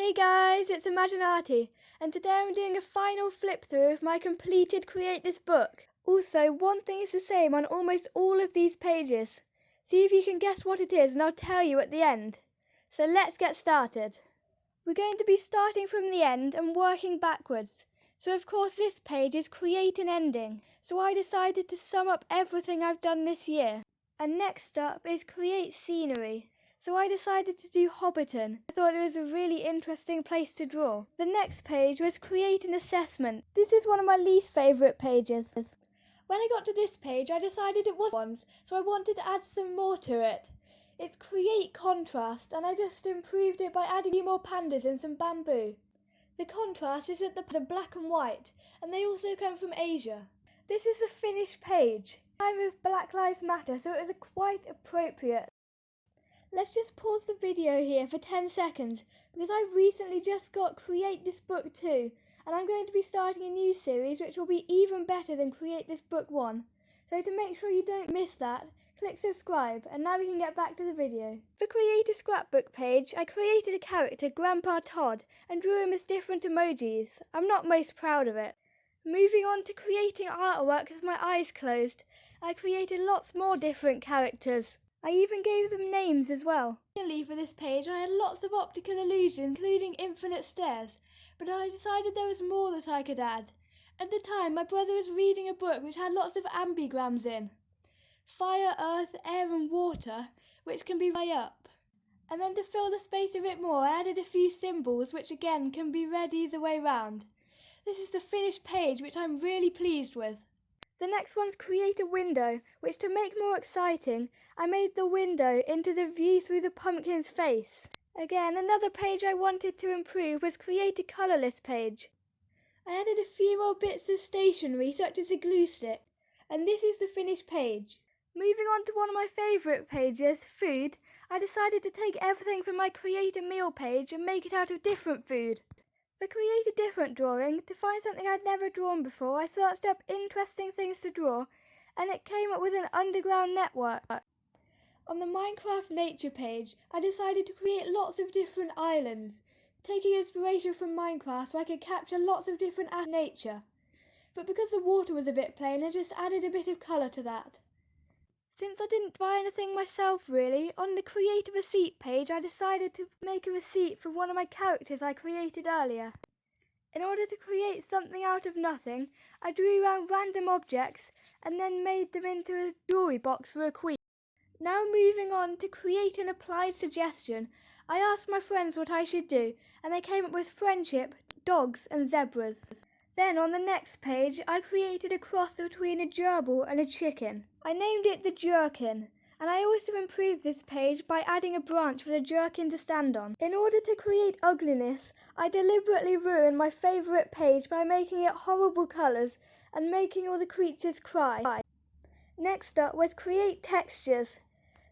Hey guys, it's Imaginati, and today I'm doing a final flip through of my completed Create This book. Also, one thing is the same on almost all of these pages. See if you can guess what it is and I'll tell you at the end. So let's get started. We're going to be starting from the end and working backwards. So of course this page is Create an Ending, so I decided to sum up everything I've done this year. And next up is Create Scenery. So I decided to do Hobbiton. I thought it was a really interesting place to draw. The next page was Create an Assessment. This is one of my least favourite pages. When I got to this page, I decided it was ones, so I wanted to add some more to it. It's Create Contrast, and I just improved it by adding a few more pandas and some bamboo. The contrast is that the black and white, and they also come from Asia. This is the finished page. Time of Black Lives Matter, so it was quite appropriate. Let's just pause the video here for 10 seconds because I've recently just got Create This Book 2 and I'm going to be starting a new series which will be even better than Create This Book 1. So to make sure you don't miss that, click subscribe and now we can get back to the video. For Create a Scrapbook page, I created a character, Grandpa Todd, and drew him as different emojis. I'm not most proud of it. Moving on to creating artwork with my eyes closed, I created lots more different characters. I even gave them names as well. Finally, for this page I had lots of optical illusions, including infinite stairs, but I decided there was more that I could add. At the time, my brother was reading a book which had lots of ambigrams in. Fire, earth, air and water, which can be read up. And then to fill the space a bit more, I added a few symbols which again can be read either way round. This is the finished page which I'm really pleased with. The next one's Create a Window, which to make more exciting, I made the window into the view through the pumpkin's face. Again, another page I wanted to improve was Create a Colourless page. I added a few more bits of stationery such as a glue stick, and this is the finished page. Moving on to one of my favourite pages, Food, I decided to take everything from my Create a Meal page and make it out of different food. For Create a Different Drawing, to find something I'd never drawn before, I searched up interesting things to draw, and it came up with an underground network. On the Minecraft Nature page, I decided to create lots of different islands, taking inspiration from Minecraft so I could capture lots of different nature. But because the water was a bit plain, I just added a bit of colour to that. Since I didn't buy anything myself really, on the Create a Receipt page I decided to make a receipt for one of my characters I created earlier. In order to create something out of nothing, I drew around random objects and then made them into a jewellery box for a queen. Now moving on to Create an Applied Suggestion, I asked my friends what I should do and they came up with friendship, dogs and zebras. Then on the next page, I created a cross between a gerbil and a chicken. I named it the Jerkin, and I also improved this page by adding a branch for the jerkin to stand on. In order to create ugliness, I deliberately ruined my favourite page by making it horrible colours and making all the creatures cry. Next up was Create Textures.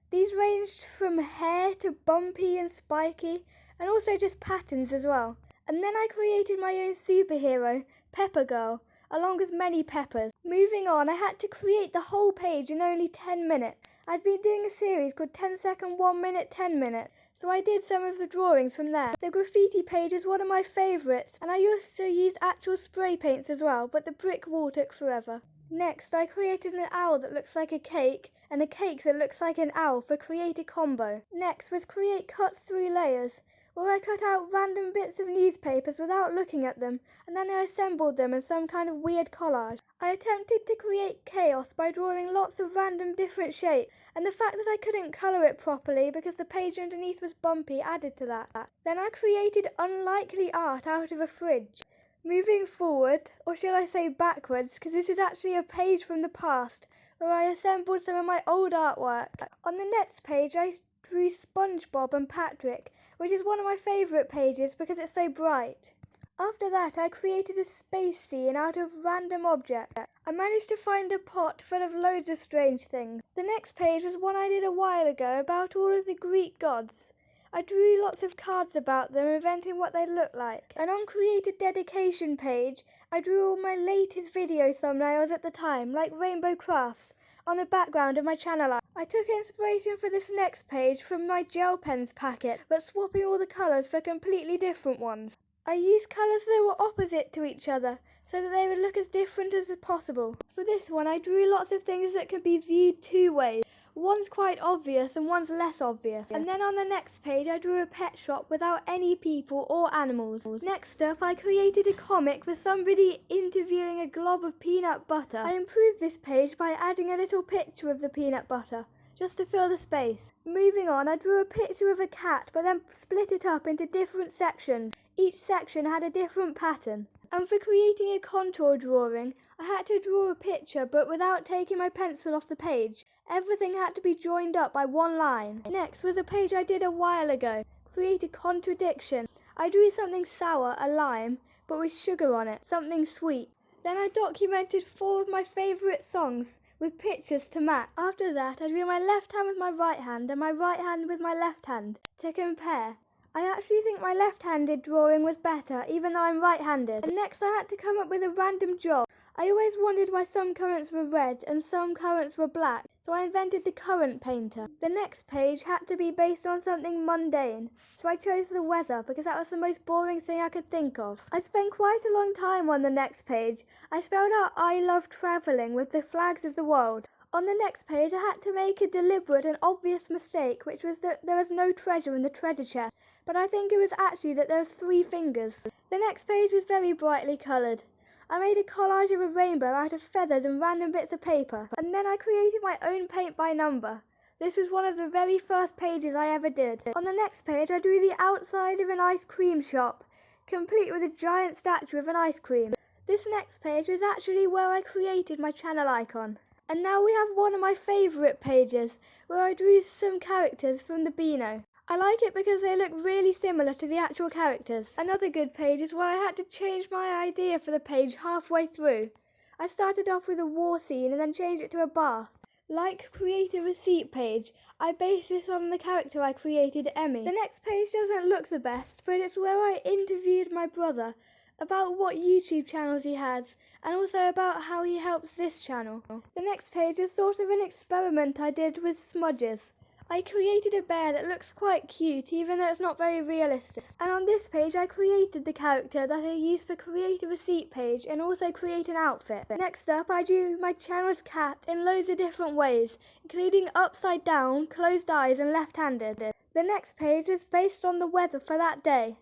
These ranged from hair to bumpy and spiky, and also just patterns as well. And then I created my own superhero, Pepper Girl, along with many peppers. Moving on, I had to create the whole page in only 10 minutes. I'd been doing a series called 10 second, 1 minute, 10 minutes, so I did some of the drawings from there. The graffiti page is one of my favourites, and I used to use actual spray paints as well, but the brick wall took forever. Next, I created an owl that looks like a cake, and a cake that looks like an owl for Create a Combo. Next was Create Cuts Through Layers, where I cut out random bits of newspapers without looking at them, and then I assembled them in some kind of weird collage. I attempted to create chaos by drawing lots of random different shapes, and the fact that I couldn't colour it properly because the page underneath was bumpy added to that. Then I created unlikely art out of a fridge. Moving forward, or shall I say backwards, because this is actually a page from the past, where I assembled some of my old artwork. On the next page I drew SpongeBob and Patrick, which is one of my favourite pages because it's so bright. After that I created a space scene out of random objects. I managed to find a pot full of loads of strange things. The next page was one I did a while ago about all of the Greek gods. I drew lots of cards about them, inventing what they look like. And on Create a Dedication page, I drew all my latest video thumbnails at the time, like rainbow crafts, on the background of my channel art. I took inspiration for this next page from my gel pens packet, but swapping all the colours for completely different ones. I used colours that were opposite to each other, so that they would look as different as possible. For this one, I drew lots of things that can be viewed two ways. One's quite obvious and one's less obvious. And then on the next page, I drew a pet shop without any people or animals. Next up, I created a comic with somebody interviewing a glob of peanut butter. I improved this page by adding a little picture of the peanut butter, just to fill the space. Moving on, I drew a picture of a cat, but then split it up into different sections. Each section had a different pattern. And for creating a contour drawing, I had to draw a picture but without taking my pencil off the page. Everything had to be joined up by one line. Next was a page I did a while ago. Create a contradiction. I drew something sour, a lime, but with sugar on it, something sweet. Then I documented 4 of my favourite songs with pictures to match. After that, I drew my left hand with my right hand and my right hand with my left hand to compare. I actually think my left-handed drawing was better, even though I'm right-handed. And next I had to come up with a random job. I always wondered why some currants were red and some currants were black, so I invented the currant painter. The next page had to be based on something mundane, so I chose the weather because that was the most boring thing I could think of. I spent quite a long time on the next page. I spelled out "I love travelling" with the flags of the world. On the next page I had to make a deliberate and obvious mistake, which was that there was no treasure in the treasure chest, but I think it was actually that there was 3 fingers. The next page was very brightly coloured. I made a collage of a rainbow out of feathers and random bits of paper, and then I created my own paint by number. This was one of the very first pages I ever did. On the next page I drew the outside of an ice cream shop, complete with a giant statue of an ice cream. This next page was actually where I created my channel icon. And now we have one of my favourite pages, where I drew some characters from the Beano. I like it because they look really similar to the actual characters. Another good page is where I had to change my idea for the page halfway through. I started off with a war scene and then changed it to a bath. Like create a receipt page, I based this on the character I created, Emmy. The next page doesn't look the best, but it's where I interviewed my brother about what YouTube channels he has, and also about how he helps this channel. The next page is sort of an experiment I did with smudges. I created a bear that looks quite cute, even though it's not very realistic. And on this page I created the character that I used for create a receipt page and also create an outfit. Next up I drew my channel's cat in loads of different ways, including upside down, closed eyes and left-handed. The next page is based on the weather for that day.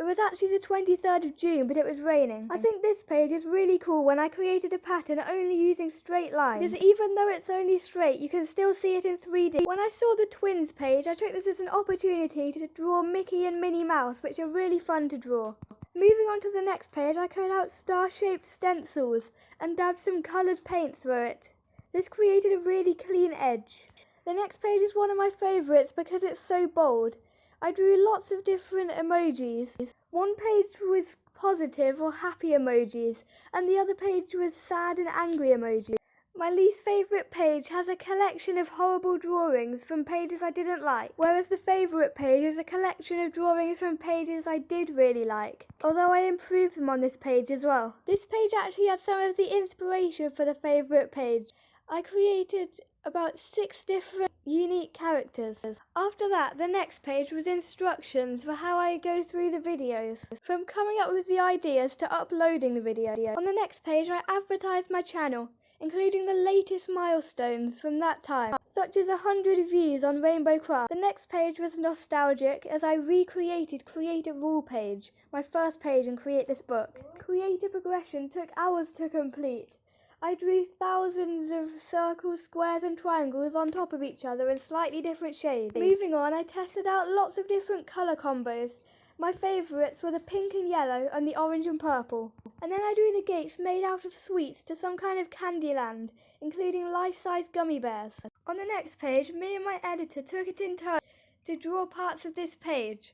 It was actually the 23rd of June, but it was raining. I think this page is really cool when I created a pattern only using straight lines. Because even though it's only straight, you can still see it in 3D. When I saw the twins page, I took this as an opportunity to draw Mickey and Minnie Mouse, which are really fun to draw. Moving on to the next page, I cut out star-shaped stencils and dabbed some coloured paint through it. This created a really clean edge. The next page is one of my favourites because it's so bold. I drew lots of different emojis. One page was positive or happy emojis, and the other page was sad and angry emojis. My least favourite page has a collection of horrible drawings from pages I didn't like, whereas the favourite page is a collection of drawings from pages I did really like, although I improved them on this page as well. This page actually has some of the inspiration for the favourite page. I created about 6 different unique characters. After that, the next page was instructions for how I go through the videos, from coming up with the ideas to uploading the video. On the next page, I advertised my channel, including the latest milestones from that time, such as 100 views on Rainbow Craft. The next page was nostalgic as I recreated Create a Rule page, my first page in Create This Book. Create a Progression took hours to complete. I drew thousands of circles, squares and triangles on top of each other in slightly different shades. Moving on, I tested out lots of different colour combos. My favourites were the pink and yellow and the orange and purple. And then I drew the gates made out of sweets to some kind of candy land, including life-size gummy bears. On the next page, me and my editor took it in turn to draw parts of this page.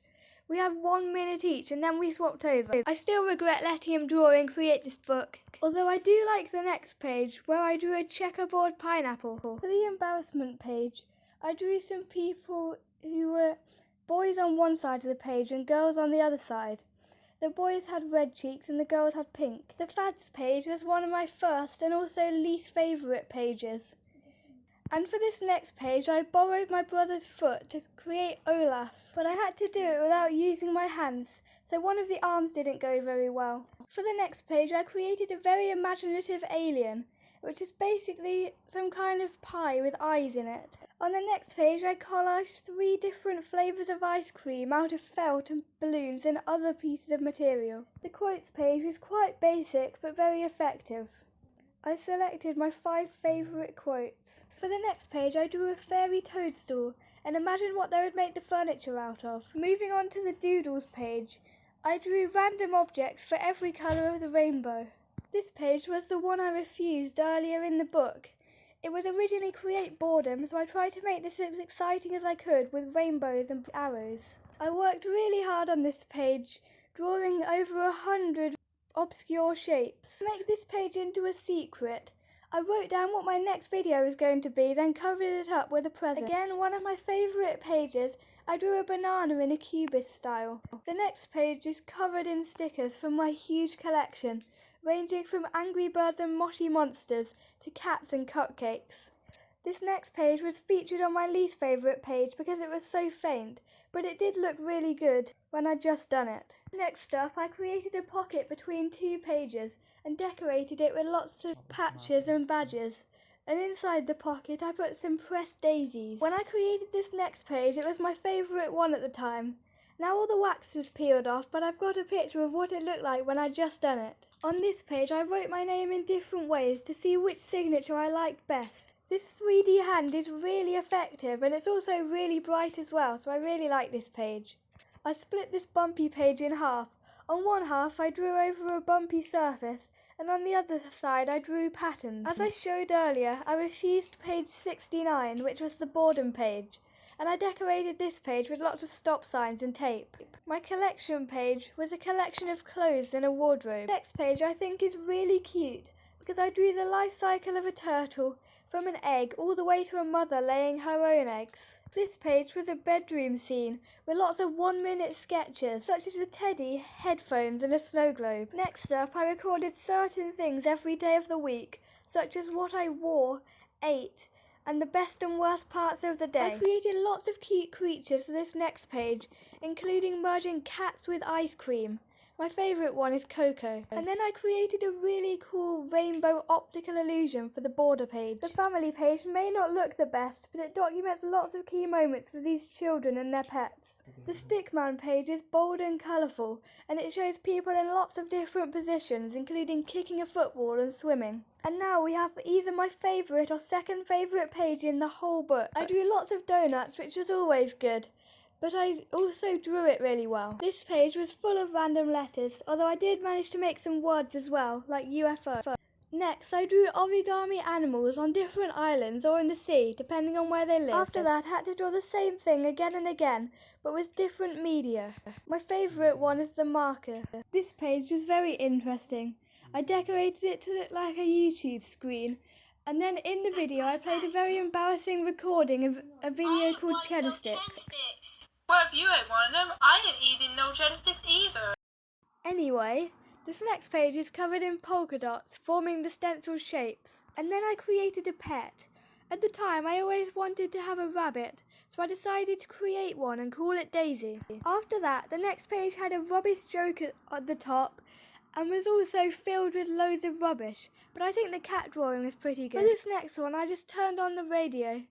We had 1 minute each and then we swapped over. I still regret letting him draw and create this book, although I do like the next page where I drew a checkerboard pineapple. For the embarrassment page, I drew some people who were boys on one side of the page and girls on the other side. The boys had red cheeks and the girls had pink. The fads page was one of my first and also least favourite pages. And for this next page, I borrowed my brother's foot to create Olaf, but I had to do it without using my hands, so one of the arms didn't go very well. For the next page, I created a very imaginative alien, which is basically some kind of pie with eyes in it. On the next page, I collaged 3 different flavours of ice cream out of felt and balloons and other pieces of material. The quotes page is quite basic but very effective. I selected my 5 favourite quotes. For the next page, I drew a fairy toadstool and imagined what they would make the furniture out of. Moving on to the doodles page, I drew random objects for every colour of the rainbow. This page was the one I refused earlier in the book. It was originally create boredom, so I tried to make this as exciting as I could with rainbows and arrows. I worked really hard on this page, drawing over 100 obscure shapes. To make this page into a secret, I wrote down what my next video was going to be, then covered it up with a present. Again, one of my favourite pages, I drew a banana in a cubist style. The next page is covered in stickers from my huge collection, ranging from Angry Birds and Moshi Monsters to cats and cupcakes. This next page was featured on my least favourite page because it was so faint, but it did look really good when I'd just done it. Next up, I created a pocket between 2 pages and decorated it with lots of patches and badges. And inside the pocket I put some pressed daisies. When I created this next page, it was my favourite one at the time. Now all the wax is peeled off, but I've got a picture of what it looked like when I'd just done it. On this page I wrote my name in different ways to see which signature I liked best. This 3D hand is really effective and it's also really bright as well, so I really like this page. I split this bumpy page in half. On one half I drew over a bumpy surface, and on the other side I drew patterns. As I showed earlier, I refused page 69, which was the boredom page, and I decorated this page with lots of stop signs and tape. My collection page was a collection of clothes and a wardrobe. The next page I think is really cute because I drew the life cycle of a turtle from an egg all the way to a mother laying her own eggs. This page was a bedroom scene with lots of 1-minute sketches such as a teddy, headphones and a snow globe. Next up I recorded certain things every day of the week, such as what I wore, ate, and the best and worst parts of the day. I created lots of cute creatures for this next page, including merging cats with ice cream. My favourite one is Coco. And then I created a really cool rainbow optical illusion for the border page. The family page may not look the best, but it documents lots of key moments for these children and their pets. The stickman page is bold and colourful, and it shows people in lots of different positions, including kicking a football and swimming. And now we have either my favourite or second favourite page in the whole book. I drew lots of donuts, which was always good, but I also drew it really well. This page was full of random letters, although I did manage to make some words as well, like UFO. Next, I drew origami animals on different islands or in the sea, depending on where they lived. After that, I had to draw the same thing again and again, but with different media. My favourite one is the marker. This page was very interesting. I decorated it to look like a YouTube screen, and then in the video I played a very embarrassing recording of a video called Cheddar Sticks. Well, if you ain't one of them, I ain't eating no cheddar sticks either. Anyway, this next page is covered in polka dots, forming the stencil shapes. And then I created a pet. At the time, I always wanted to have a rabbit, so I decided to create one and call it Daisy. After that, the next page had a rubbish joke at the top, and was also filled with loads of rubbish, but I think the cat drawing was pretty good. For this next one, I just turned on the radio,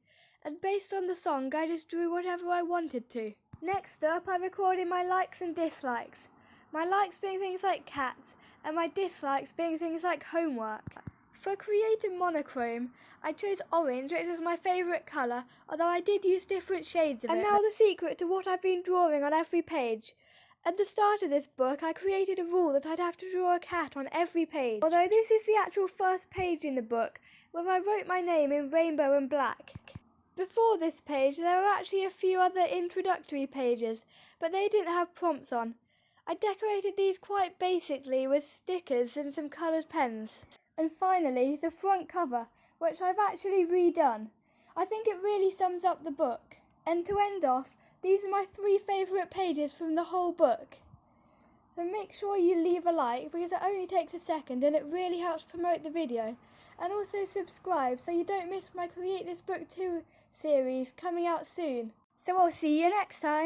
and based on the song, I just drew whatever I wanted to. Next up, I recorded my likes and dislikes. My likes being things like cats, and my dislikes being things like homework. For creative monochrome, I chose orange, which was my favourite colour, although I did use different shades of it. And now the secret to what I've been drawing on every page. At the start of this book, I created a rule that I'd have to draw a cat on every page. Although this is the actual first page in the book, where I wrote my name in rainbow and black. Before this page, there were actually a few other introductory pages, but they didn't have prompts on. I decorated these quite basically with stickers and some coloured pens. And finally, the front cover, which I've actually redone. I think it really sums up the book. And to end off, these are my 3 favourite pages from the whole book. then make sure you leave a like because it only takes a second and it really helps promote the video. And also subscribe so you don't miss my Create This Book 2 series coming out soon. So I'll see you next time.